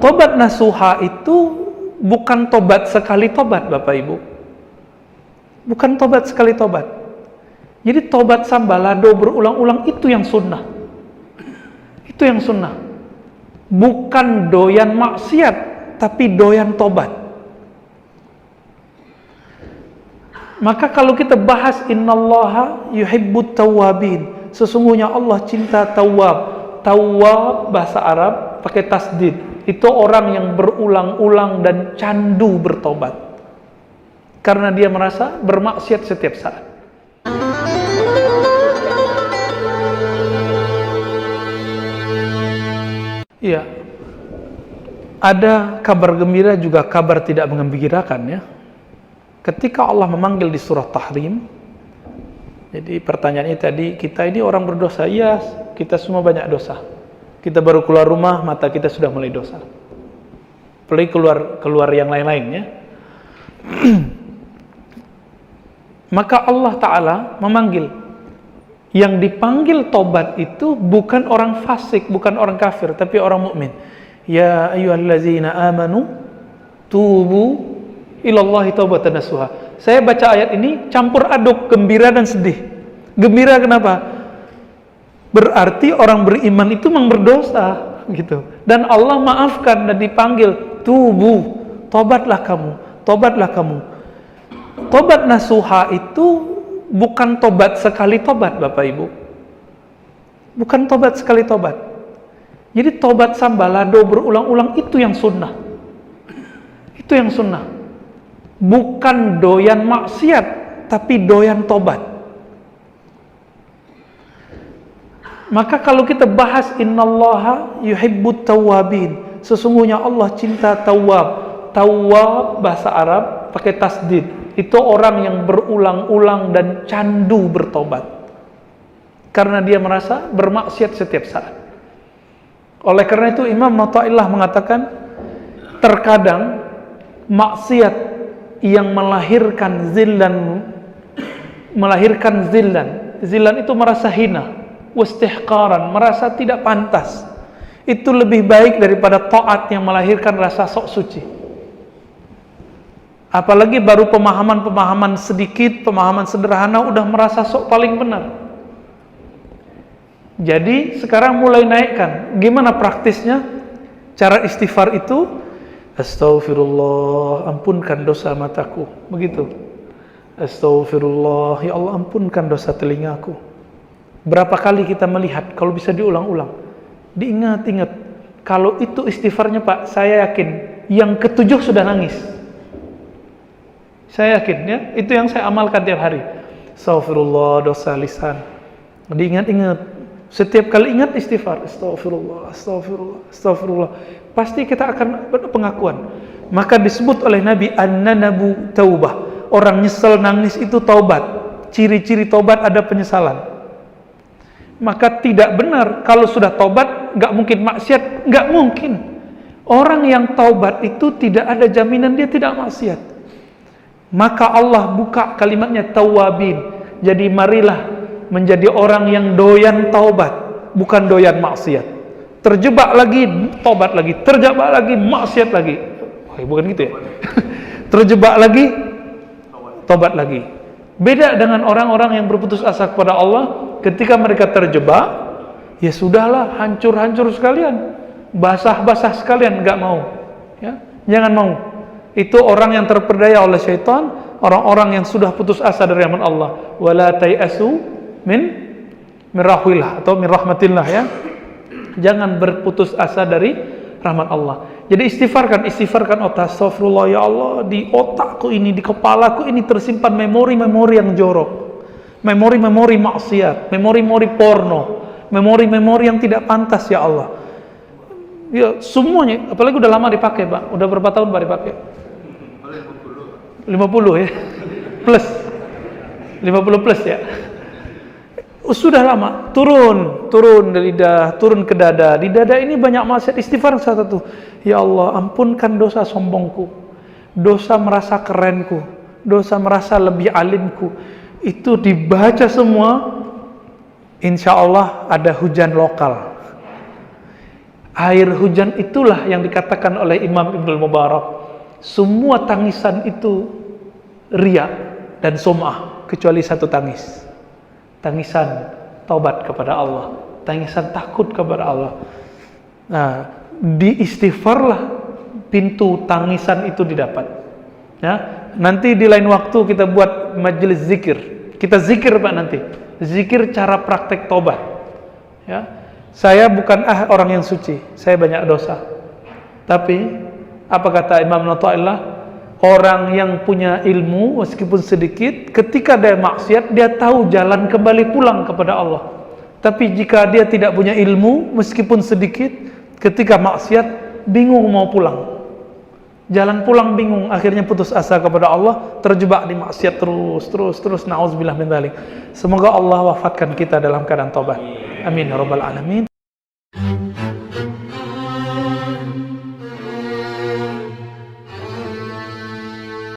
tobat nasuha itu bukan tobat sekali tobat, Bapak Ibu. Bukan tobat sekali tobat. Jadi tobat sambalado berulang-ulang itu yang sunnah. Itu yang sunnah. Bukan doyan maksiat, tapi doyan tobat. Maka kalau kita bahas innallaha yuhibbut tawwabin, sesungguhnya Allah cinta tawwab. Tawwab bahasa Arab pakai tasdid. Itu orang yang berulang-ulang dan candu bertobat. Karena dia merasa bermaksiat setiap saat. Iya. Ada kabar gembira juga kabar tidak mengembirakan ya. Ketika Allah memanggil di surah Tahrim, jadi pertanyaannya tadi, kita ini orang berdosa? Iya, kita semua banyak dosa. Kita baru keluar rumah, mata kita sudah mulai dosa. Apalagi keluar yang lain-lainnya. Maka Allah Ta'ala memanggil. Yang dipanggil tobat itu bukan orang fasik, bukan orang kafir, tapi orang mukmin. Ya ayyuhallazina amanu tubu ilallahi taubatan nasuha. Saya baca ayat ini campur aduk gembira dan sedih. Gembira kenapa? Berarti orang beriman itu memang berdosa gitu. Dan Allah maafkan dan dipanggil tubu, tobatlah kamu, tobatlah kamu. Tobat nasuha itu bukan tobat sekali tobat, Bapak Ibu. Bukan tobat sekali tobat. Jadi tobat sambalado berulang-ulang itu yang sunnah. Itu yang sunnah. Bukan doyan maksiat, tapi doyan tobat. Maka kalau kita bahas innallaha yuhibbut tawwabin, sesungguhnya Allah cinta tawwab. Tawwab bahasa Arab pakai tasdid. Itu orang yang berulang-ulang dan candu bertobat. Karena dia merasa bermaksiat setiap saat. Oleh karena itu Imam Athaillah mengatakan, terkadang maksiat yang melahirkan zillan. Zillan itu merasa hina, wastihqaran, merasa tidak pantas. Itu lebih baik daripada taat yang melahirkan rasa sok suci. Apalagi baru pemahaman sedikit, pemahaman sederhana udah merasa sok paling benar. Jadi sekarang mulai naikkan. Gimana praktisnya? Cara istighfar itu, astaghfirullah, ampunkan dosa mataku. Begitu. Astaghfirullah, ya Allah ampunkan dosa telingaku. Berapa kali kita melihat, kalau bisa diulang-ulang. Diingat-ingat. Kalau itu istighfarnya Pak, saya yakin yang ketujuh sudah nangis. Saya yakin ya, itu yang saya amalkan tiap hari. Astaghfirullah, dosa lisan. Diingat-ingat. Setiap kali ingat istighfar, astaghfirullah, astaghfirullah, astaghfirullah. Pasti kita akan pengakuan. Maka disebut oleh Nabi an-nanabu taubah. Orang nyesel nangis itu taubat. Ciri-ciri taubat ada penyesalan. Maka tidak benar kalau sudah taubat nggak mungkin maksiat, nggak mungkin. Orang yang taubat itu tidak ada jaminan dia tidak maksiat. Maka Allah buka kalimatnya tawabin. Jadi marilah menjadi orang yang doyan taubat, bukan doyan maksiat. Terjebak lagi, taubat lagi. Terjebak lagi, maksiat lagi. Oh, bukan gitu ya. Terjebak lagi, taubat lagi. Beda dengan orang-orang yang berputus asa kepada Allah. Ketika mereka terjebak, ya sudahlah, hancur-hancur sekalian, basah-basah sekalian, nggak mau. Ya, jangan mau. Itu orang yang terperdaya oleh syaitan, orang-orang yang sudah putus asa dari rahmat Allah. Wala tayasu min rahmatillah atau min rahmatillah ya. Jangan berputus asa dari rahmat Allah. Jadi istighfarkan astaghfirullah ya Allah, di otakku ini, di kepalaku ini tersimpan memori-memori yang jorok. Memori-memori maksiat, memori-memori porno, memori-memori yang tidak pantas ya Allah. Ya, semuanya, apalagi udah lama dipakai, Pak. Udah berapa tahun Pak dipakai? 50 ya. Plus. 50 plus ya. Sudah lama, turun dari lidah, turun ke dada. Di dada ini banyak maksiat. Istighfar satu. Ya Allah, ampunkan dosa sombongku, dosa merasa kerenku, dosa merasa lebih alimku. Itu dibaca semua, insya Allah ada hujan lokal. Air hujan itulah yang dikatakan oleh Imam Ibnul Mubarak, semua tangisan itu riya dan sum'ah kecuali satu tangis. Tangisan taubat kepada Allah, tangisan takut kepada Allah. Nah, diistighfarlah pintu tangisan itu didapat. Ya, nanti di lain waktu kita buat majelis zikir. Kita zikir Pak nanti. Zikir cara praktek tobat. Ya. Saya bukan orang yang suci. Saya banyak dosa. Tapi apa kata Imam Natta'illah? Orang yang punya ilmu meskipun sedikit, ketika dia maksiat dia tahu jalan kembali pulang kepada Allah. Tapi jika dia tidak punya ilmu meskipun sedikit, ketika maksiat bingung mau pulang. Jalan pulang bingung, akhirnya putus asa kepada Allah, terjebak di maksiat terus. Nauzubillah min dzalik. Semoga Allah wafatkan kita dalam keadaan taubat. Amin ya rabbal alamin.